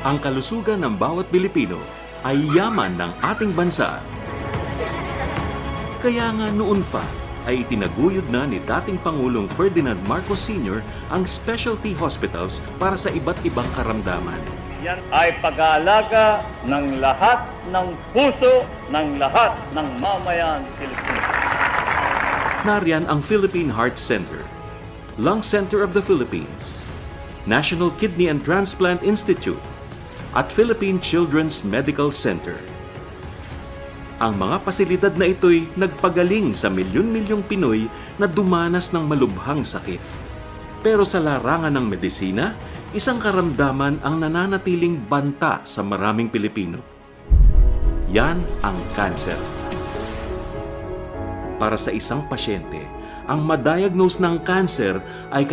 Ang kalusugan ng bawat Pilipino ay yaman ng ating bansa. Kaya nga noon pa ay itinaguyod na ni dating Pangulong Ferdinand Marcos Sr. ang specialty hospitals para sa iba't ibang karamdaman. Yan ay pag-aalaga ng lahat ng puso ng lahat ng mamayan Pilipino. Nariyan ang Philippine Heart Center, Lung Center of the Philippines, National Kidney and Transplant Institute, at Philippine Children's Medical Center. Ang mga pasilidad na ito'y nagpagaling sa milyon-milyong Pinoy na dumanas ng malubhang sakit. Pero sa larangan ng medisina, isang karamdaman ang nananatiling banta sa maraming Pilipino. Yan ang cancer. Para sa isang pasyente, ang madiagnose ng cancer ay